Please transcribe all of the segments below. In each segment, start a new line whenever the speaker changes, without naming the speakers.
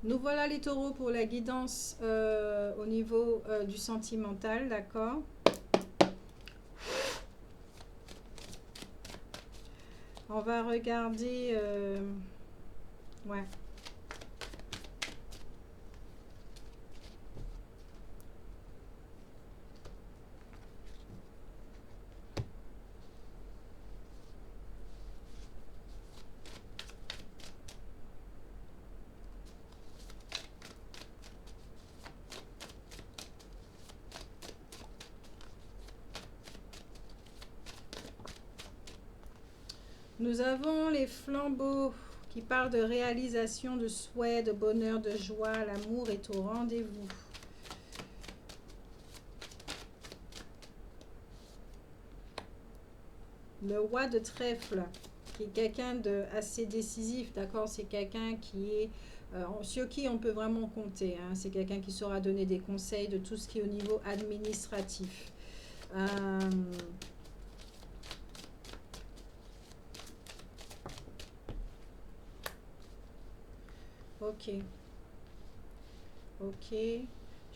Nous voilà les taureaux pour la guidance au niveau du sentimental, d'accord? On va regarder... ouais. Nous avons les flambeaux qui parlent de réalisation, de souhait, de bonheur, de joie. L'amour est au rendez-vous. Le roi de trèfle, qui est quelqu'un de assez décisif, d'accord? C'est quelqu'un qui est sur qui on peut vraiment compter, hein. C'est quelqu'un qui saura donner des conseils de tout ce qui est au niveau administratif. Euh, ok, ok. J'ai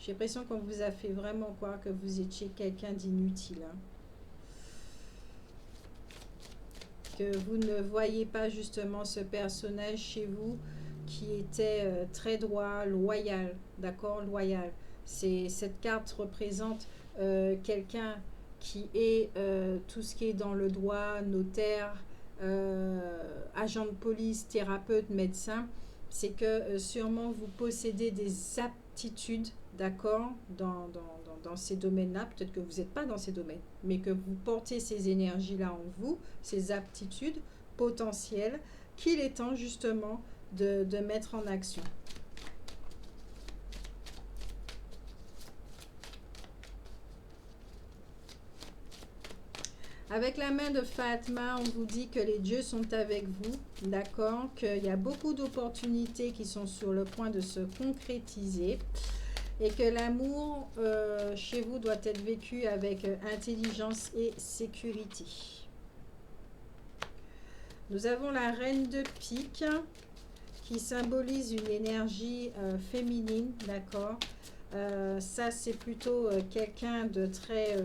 l'impression qu'on vous a fait vraiment croire que vous étiez quelqu'un d'inutile, hein. Que vous ne voyez pas justement ce personnage chez vous qui était très droit, loyal, d'accord, loyal. Cette carte représente quelqu'un qui est tout ce qui est dans le droit, notaire, agent de police, thérapeute, médecin. C'est que sûrement vous possédez des aptitudes, d'accord, dans ces domaines-là. Peut-être que vous n'êtes pas dans ces domaines, mais que vous portez ces énergies-là en vous, ces aptitudes potentielles, qu'il est temps justement de mettre en action. Avec la main de Fatma, on vous dit que les dieux sont avec vous, d'accord, qu'il y a beaucoup d'opportunités qui sont sur le point de se concrétiser et que l'amour chez vous doit être vécu avec intelligence et sécurité. Nous avons la reine de pique qui symbolise une énergie féminine, d'accord. Ça, c'est plutôt quelqu'un de très...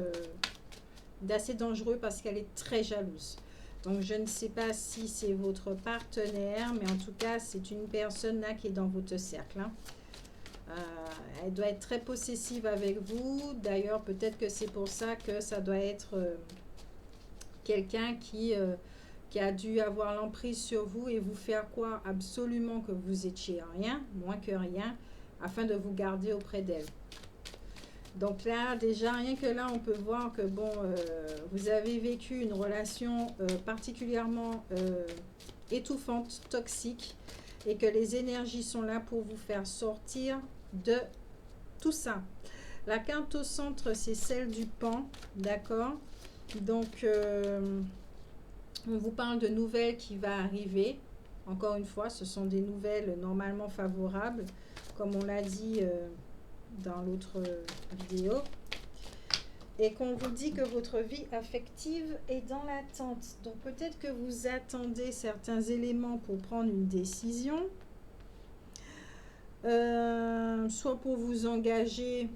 d'assez dangereux parce qu'elle est très jalouse. Donc, je ne sais pas si c'est votre partenaire, mais en tout cas, c'est une personne là qui est dans votre cercle, hein. Elle doit être très possessive avec vous. D'ailleurs, peut-être que c'est pour ça que ça doit être quelqu'un qui a dû avoir l'emprise sur vous et vous faire croire absolument que vous étiez rien, moins que rien, afin de vous garder auprès d'elle. Donc là, déjà, rien que là, on peut voir que bon, vous avez vécu une relation particulièrement étouffante, toxique, et que les énergies sont là pour vous faire sortir de tout ça. La carte au centre, c'est celle du pan, d'accord? Donc, on vous parle de nouvelles qui vont arriver. Encore une fois, ce sont des nouvelles normalement favorables, comme on l'a dit dans l'autre vidéo. Et qu'on vous dit que votre vie affective est dans l'attente. Donc peut-être que vous attendez certains éléments pour prendre une décision. Soit pour vous engager,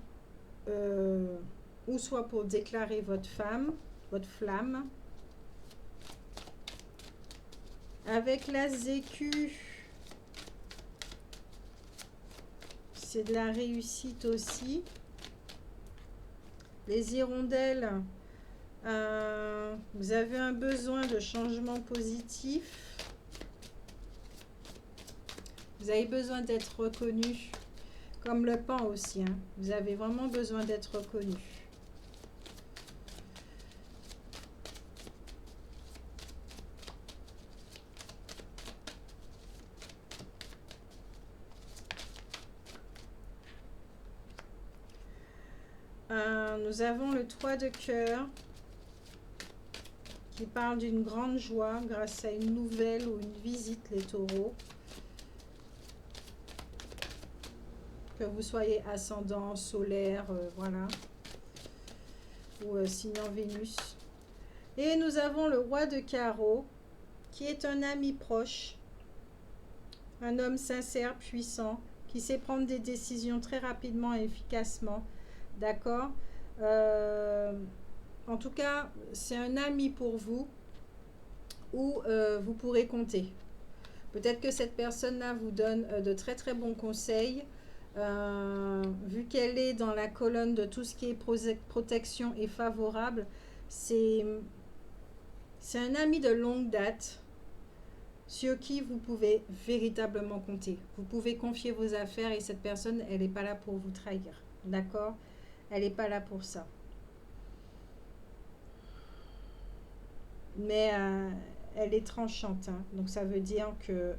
ou soit pour déclarer votre flamme. Avec la ZQ, c'est de la réussite aussi. Les hirondelles, vous avez un besoin de changement positif. Vous avez besoin d'être reconnu, comme le pan aussi, hein. Vous avez vraiment besoin d'être reconnu. Nous avons le 3 de cœur qui parle d'une grande joie grâce à une nouvelle ou une visite, les taureaux. Que vous soyez ascendant, solaire, voilà, ou signe en Vénus. Et nous avons le roi de carreau qui est un ami proche, un homme sincère, puissant, qui sait prendre des décisions très rapidement et efficacement. D'accord. En tout cas, c'est un ami pour vous où vous pourrez compter. Peut-être que cette personne-là vous donne de très très bons conseils. Vu qu'elle est dans la colonne de tout ce qui est protection et favorable, c'est un ami de longue date sur qui vous pouvez véritablement compter. Vous pouvez confier vos affaires et cette personne, elle n'est pas là pour vous trahir. D'accord? Elle n'est pas là pour ça. Mais elle est tranchante. Hein. Donc ça veut dire que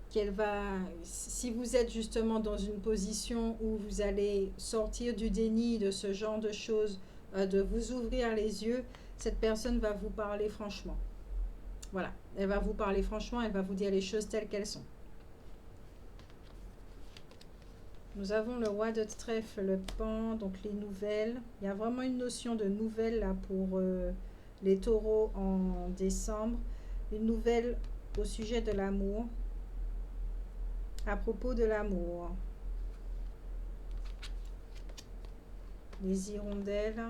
qu'elle va, si vous êtes justement dans une position où vous allez sortir du déni de ce genre de choses, de vous ouvrir les yeux, cette personne va vous parler franchement. Voilà, elle va vous parler franchement, elle va vous dire les choses telles qu'elles sont. Nous avons le roi de trèfle, le pan, donc les nouvelles. Il y a vraiment une notion de nouvelles là pour les taureaux en décembre. Une nouvelle au sujet de l'amour. À propos de l'amour. Les hirondelles.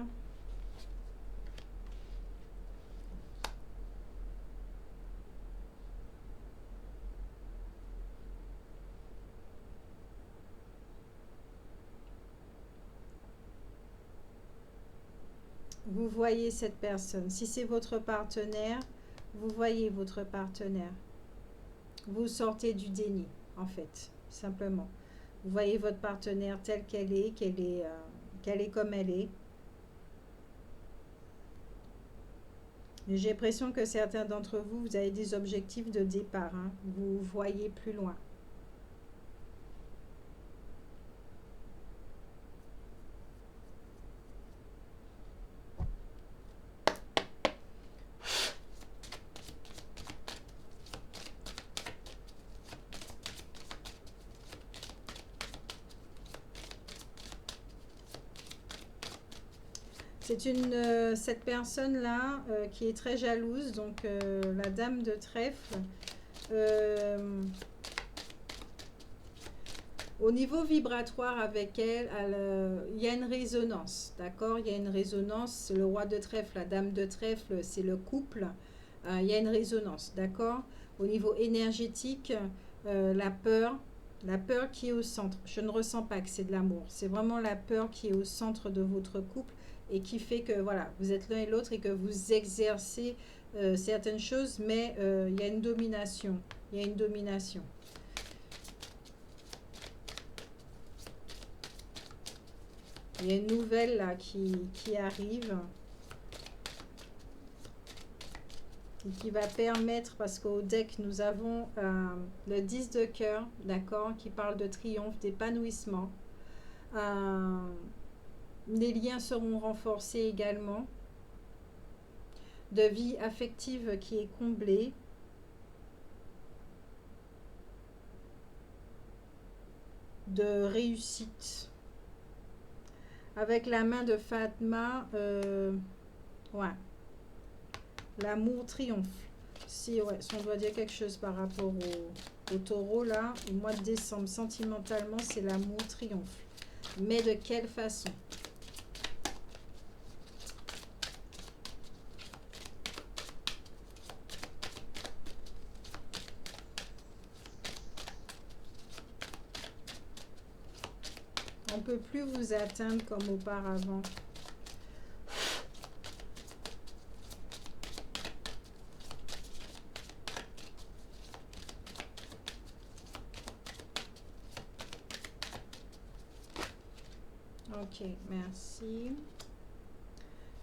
Vous voyez cette personne. Si c'est votre partenaire, vous voyez votre partenaire. Vous sortez du déni, en fait, simplement. Vous voyez votre partenaire telle qu'elle est, qu'elle est comme elle est. J'ai l'impression que certains d'entre vous, vous avez des objectifs de départ. Hein. Vous voyez plus loin. C'est cette personne-là qui est très jalouse, donc la dame de trèfle. Au niveau vibratoire avec elle, il y a une résonance, d'accord? Il y a une résonance, le roi de trèfle, la dame de trèfle, c'est le couple. Il y a une résonance, d'accord? Au niveau énergétique, la peur qui est au centre. Je ne ressens pas que c'est de l'amour, c'est vraiment la peur qui est au centre de votre couple et qui fait que voilà, vous êtes l'un et l'autre et que vous exercez certaines choses, mais il y a une domination. Il y a une domination. Il y a une nouvelle là qui arrive et qui va permettre, parce qu'au deck nous avons le 10 de cœur, d'accord, qui parle de triomphe, d'épanouissement. Les liens seront renforcés également, de vie affective qui est comblée. De réussite. Avec la main de Fatma, ouais. L'amour triomphe. Si, ouais, si on doit dire quelque chose par rapport au taureau, là, au mois de décembre, sentimentalement, c'est l'amour triomphe. Mais de quelle façon? On ne peut plus vous atteindre comme auparavant. Ok, merci.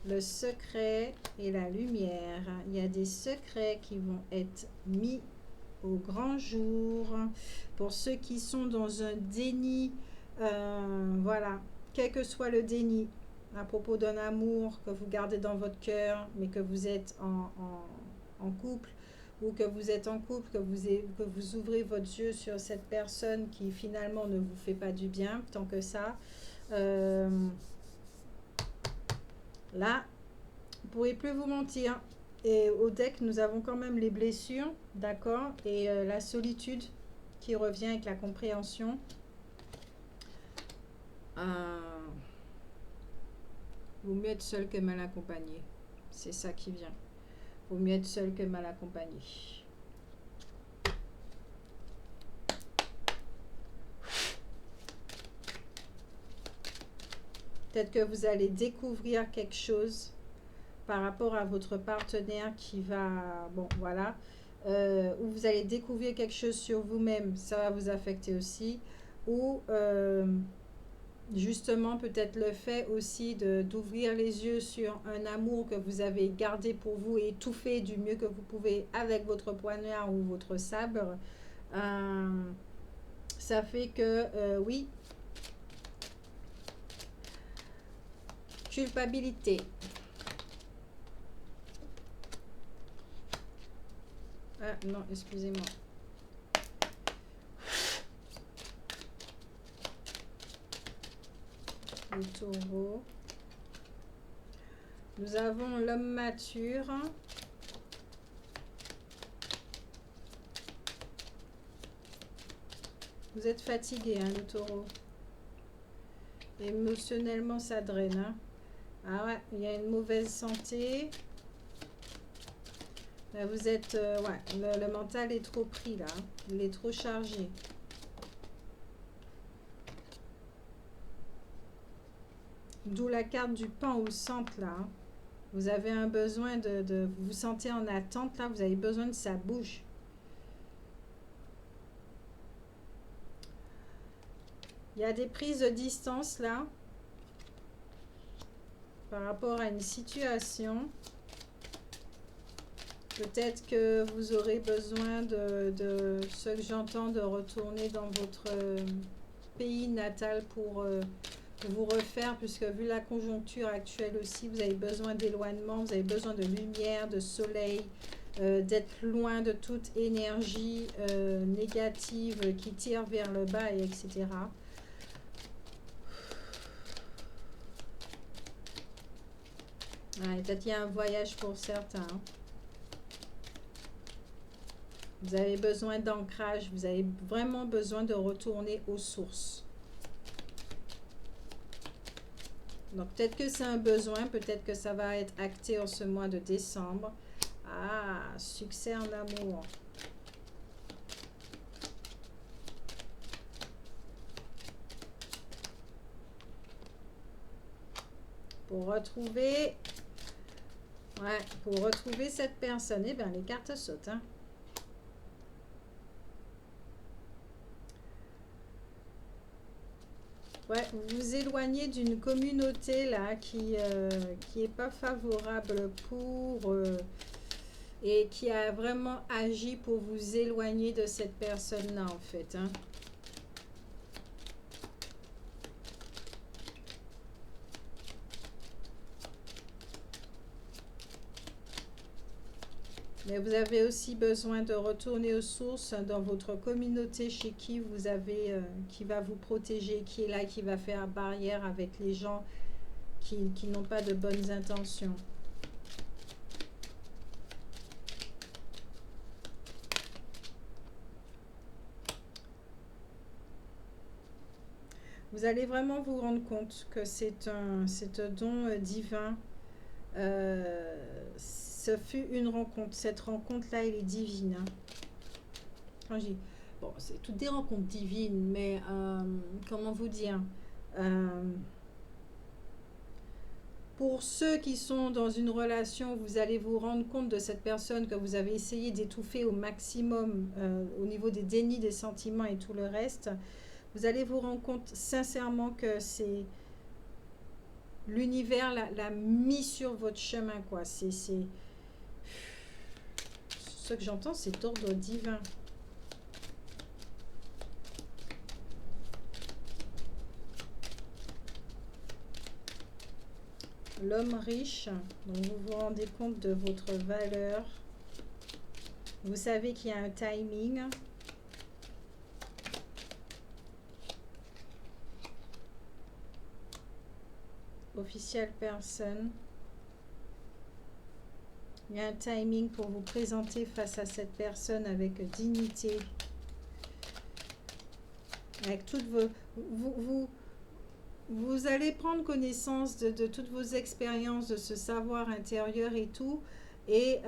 Le secret et la lumière. Il y a des secrets qui vont être mis au grand jour. Pour ceux qui sont dans un déni, voilà, quel que soit le déni à propos d'un amour que vous gardez dans votre cœur, mais que vous êtes en couple, ou que vous êtes en couple, que vous ouvrez votre yeux sur cette personne qui finalement ne vous fait pas du bien, tant que ça. Là, vous ne pourrez plus vous mentir. Et au deck, nous avons quand même les blessures, d'accord, et la solitude. qui revient avec la compréhension. Vaut mieux être seul que mal accompagné. C'est ça qui vient. Vaut mieux être seul que mal accompagné. Peut-être que vous allez découvrir quelque chose par rapport à votre partenaire qui va... Bon, voilà. Ou vous allez découvrir quelque chose sur vous-même. Ça va vous affecter aussi. Ou... justement, peut-être le fait aussi d'ouvrir les yeux sur un amour que vous avez gardé pour vous et étouffé du mieux que vous pouvez avec votre poignard ou votre sabre. Ça fait que, oui, culpabilité. Ah non, excusez-moi. Le taureau. Nous avons l'homme mature. Vous êtes fatigué, hein, le taureau. Émotionnellement, ça draine. Hein. Ah ouais, il y a une mauvaise santé. Là, vous êtes... ouais, le mental est trop pris, là. Hein. Il est trop chargé. D'où la carte du pain au centre, là. Hein. Vous avez un besoin de... Vous vous sentez en attente, là. Vous avez besoin de sa bouche. Il y a des prises de distance, là. Par rapport à une situation. Peut-être que vous aurez besoin de ce que j'entends, de retourner dans votre pays natal pour vous refaire, puisque vu la conjoncture actuelle aussi, vous avez besoin d'éloignement, vous avez besoin de lumière, de soleil, d'être loin de toute énergie négative qui tire vers le bas, et etc. Ouais, peut-être qu'il y a un voyage pour certains. Hein. Vous avez besoin d'ancrage, vous avez vraiment besoin de retourner aux sources. Donc peut-être que c'est un besoin, peut-être que ça va être acté en ce mois de décembre. Ah, succès en amour. Pour retrouver, pour retrouver cette personne, eh bien les cartes sautent. Hein. Ouais, vous vous éloignez d'une communauté là qui est pas favorable pour et qui a vraiment agi pour vous éloigner de cette personne-là en fait. Hein. Mais vous avez aussi besoin de retourner aux sources dans votre communauté chez qui vous avez, qui va vous protéger, qui est là, qui va faire barrière avec les gens qui n'ont pas de bonnes intentions. Vous allez vraiment vous rendre compte que c'est un don divin. Ce fut une rencontre. Cette rencontre-là, elle est divine. Hein. Quand je dis, bon, c'est toutes des rencontres divines, mais comment vous dire pour ceux qui sont dans une relation, vous allez vous rendre compte de cette personne que vous avez essayé d'étouffer au maximum au niveau des dénis des sentiments et tout le reste. Vous allez vous rendre compte sincèrement que c'est l'univers l'a mis sur votre chemin, quoi. C'est ce que j'entends, c'est d'ordre divin. L'homme riche, donc vous vous rendez compte de votre valeur. Vous savez qu'il y a un timing. Official person. Il y a un timing pour vous présenter face à cette personne avec dignité. avec toutes vos... Vous, vous, vous allez prendre connaissance de toutes vos expériences, de ce savoir intérieur et tout. Et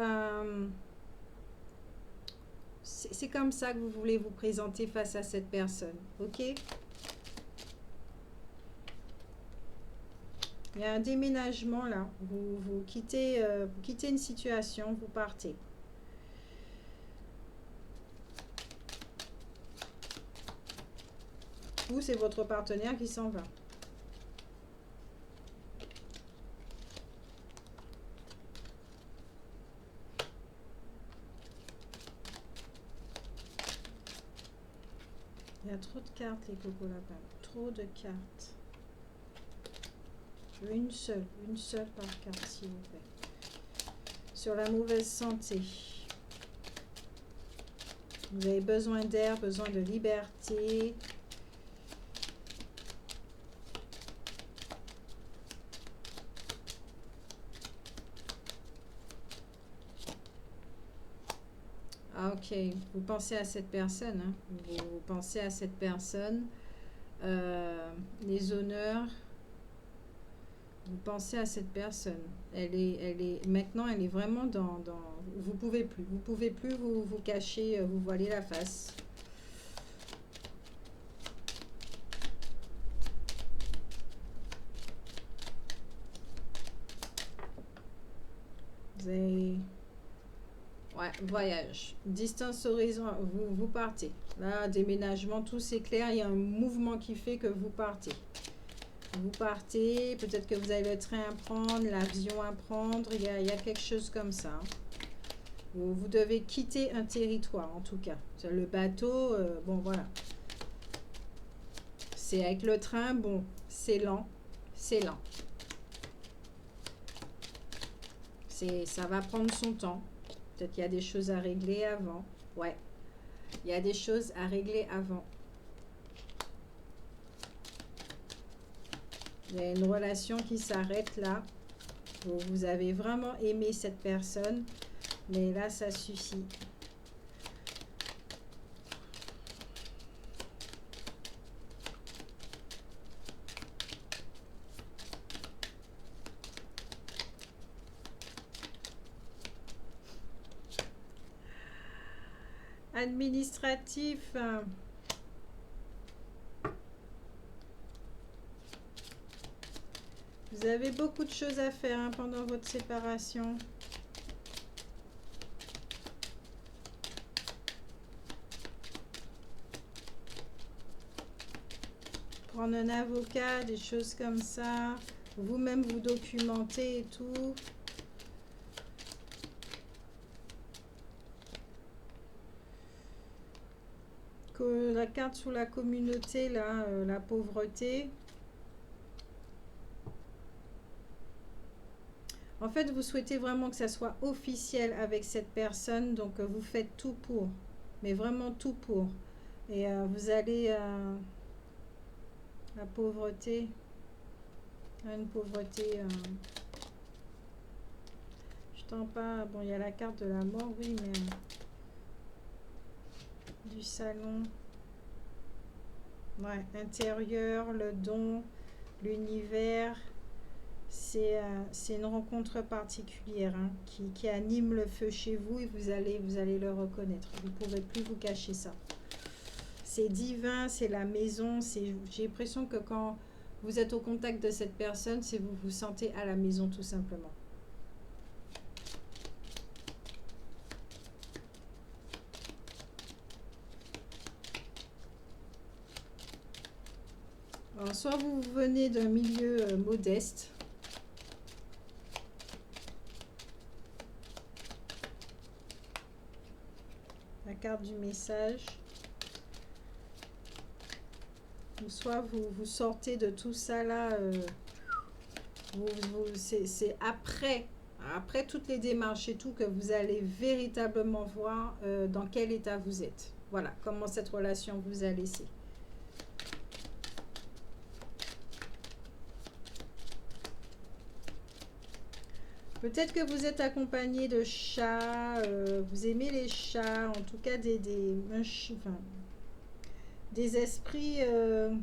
c'est comme ça que vous voulez vous présenter face à cette personne. Ok? Il y a un déménagement là. Vous quittez une situation, vous partez. Ou c'est votre partenaire qui s'en va. Il y a trop de cartes, les cocos lapins. Trop de cartes. Je veux une seule par carte, s'il vous plaît. Sur la mauvaise santé. Vous avez besoin d'air, besoin de liberté. Ah, ok, vous pensez à cette personne, hein. Vous pensez à cette personne, les honneurs, vous pensez à cette personne. Maintenant, elle est vraiment vous pouvez plus vous cacher, vous voiler la face. Vous avez... Ouais, voyage. Distance horizon, vous partez. Là, déménagement, tout c'est clair. Il y a un mouvement qui fait que vous partez. Vous partez, peut-être que vous avez le train à prendre, l'avion à prendre. Il y a quelque chose comme ça. Vous devez quitter un territoire, en tout cas. Le bateau, bon, voilà. C'est avec le train, bon, c'est lent. C'est lent. Ça va prendre son temps. Peut-être qu'il y a des choses à régler avant. Ouais. Il y a des choses à régler avant. Il y a une relation qui s'arrête là. Vous avez vraiment aimé cette personne. Mais là, ça suffit. Administratif. Vous avez beaucoup de choses à faire hein, pendant votre séparation. Prendre un avocat, des choses comme ça. Vous-même vous documenter et tout. La carte sous la communauté, là, la pauvreté. En fait, vous souhaitez vraiment que ça soit officiel avec cette personne, donc vous faites tout pour, mais vraiment tout pour. Et vous allez la pauvreté, une pauvreté. Je tends pas. Bon, il y a la carte de la mort, oui, mais du salon. Ouais, intérieur, le don, l'univers. C'est une rencontre particulière hein, qui anime le feu chez vous et vous allez le reconnaître. Vous ne pourrez plus vous cacher ça. C'est divin, c'est la maison. J'ai l'impression que quand vous êtes au contact de cette personne, c'est vous vous sentez à la maison tout simplement. Alors, soit vous venez d'un milieu modeste. La carte du message. Ou soit vous sortez de tout ça là. C'est après toutes les démarches et tout que vous allez véritablement voir dans quel état vous êtes. Voilà, comment cette relation vous a laissé. Peut-être que vous êtes accompagné de chats, vous aimez les chats, en tout cas des des esprits, un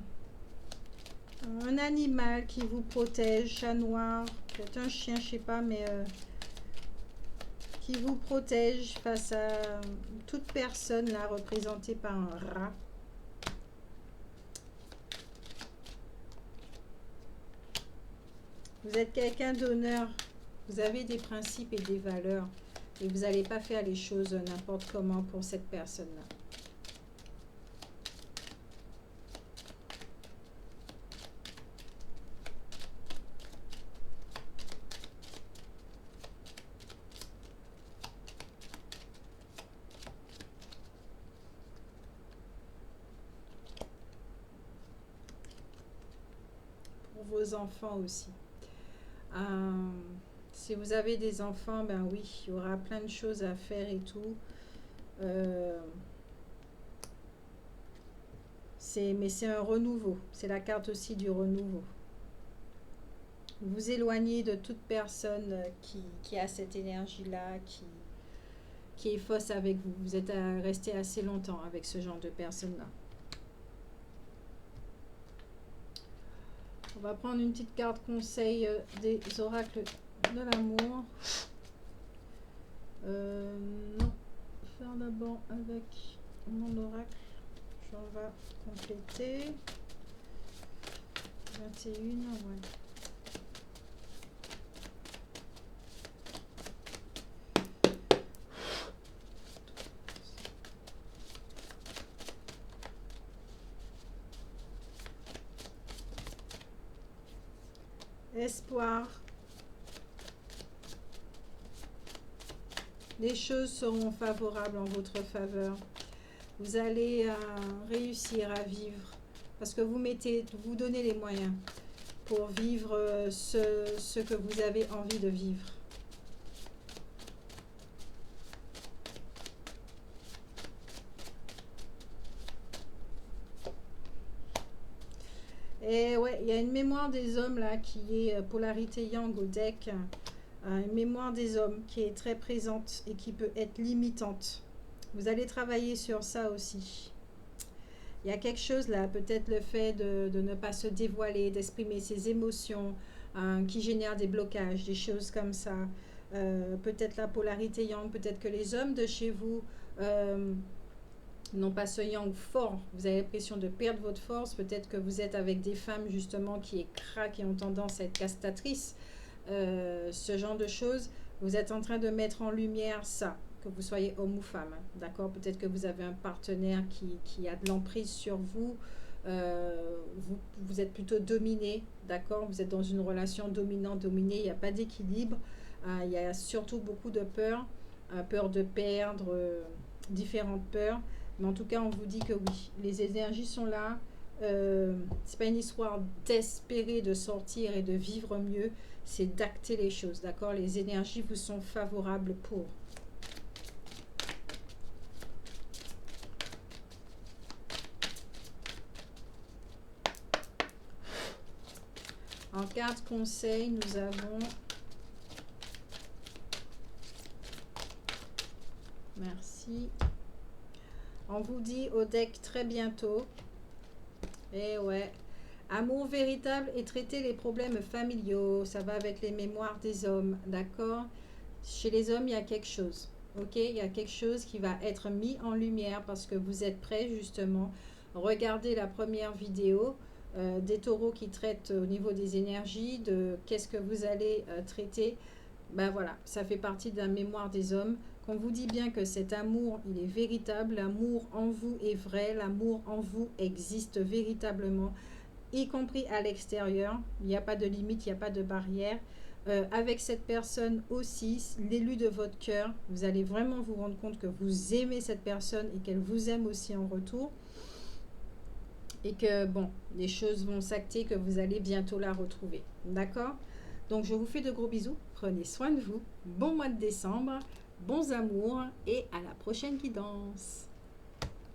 animal qui vous protège, chat noir, peut-être un chien, je sais pas, mais qui vous protège face à toute personne là représentée par un rat. Vous êtes quelqu'un d'honneur, vous avez des principes et des valeurs et vous n'allez pas faire les choses n'importe comment pour cette personne-là. Pour vos enfants aussi. Si vous avez des enfants, ben oui, il y aura plein de choses à faire et tout. Mais c'est un renouveau. C'est la carte aussi du renouveau. Vous vous éloignez de toute personne qui a cette énergie-là, qui est fausse avec vous. Vous êtes resté assez longtemps avec ce genre de personne-là. On va prendre une petite carte conseil des oracles de l'amour. Non, faire d'abord avec mon oracle. On va compléter. 21, ouais. Espoir. Les choses seront favorables en votre faveur. Vous allez réussir à vivre parce que vous donnez les moyens pour vivre ce que vous avez envie de vivre. Et ouais, il y a une mémoire des hommes là qui est polarité yang au deck. Une mémoire des hommes qui est très présente et qui peut être limitante. Vous allez travailler sur ça aussi. Il y a quelque chose là, peut-être le fait de ne pas se dévoiler, d'exprimer ses émotions, qui génère des blocages, des choses comme ça. Peut-être la polarité yang, peut-être que les hommes de chez vous n'ont pas ce yang fort. Vous avez l'impression de perdre votre force. Peut-être que vous êtes avec des femmes justement qui ont tendance à être castratrices. Ce genre de choses. Vous êtes en train de mettre en lumière ça. Que vous soyez homme ou femme, d'accord? Peut-être que vous avez un partenaire qui a de l'emprise sur vous. Vous êtes plutôt dominé, d'accord? Vous êtes dans une relation dominant-dominé, il n'y a pas d'équilibre. Il y a surtout beaucoup de peur, peur de perdre, différentes peurs. Mais en tout cas, on vous dit que oui, les énergies sont là. C'est pas une histoire d'espérer de sortir et de vivre mieux, c'est d'acter les choses, d'accord? Les énergies vous sont favorables pour. En carte conseil, nous avons... Merci. On vous dit au deck très bientôt. Et ouais. Amour véritable et traiter les problèmes familiaux. Ça va avec les mémoires des hommes, d'accord? Chez les hommes, il y a quelque chose. Ok? Il y a quelque chose qui va être mis en lumière parce que vous êtes prêts, justement. Regardez la première vidéo. Des taureaux qui traitent au niveau des énergies, de qu'est-ce que vous allez traiter. Ben voilà, ça fait partie de la mémoire des hommes. Qu'on vous dit bien que cet amour, il est véritable, l'amour en vous est vrai, l'amour en vous existe véritablement, y compris à l'extérieur. Il n'y a pas de limite, il n'y a pas de barrière. Avec cette personne aussi, l'élu de votre cœur, vous allez vraiment vous rendre compte que vous aimez cette personne et qu'elle vous aime aussi en retour. Et que, bon, les choses vont s'acter, que vous allez bientôt la retrouver. D'accord? Donc, je vous fais de gros bisous. Prenez soin de vous. Bon mois de décembre. Bons amours et à la prochaine guidance.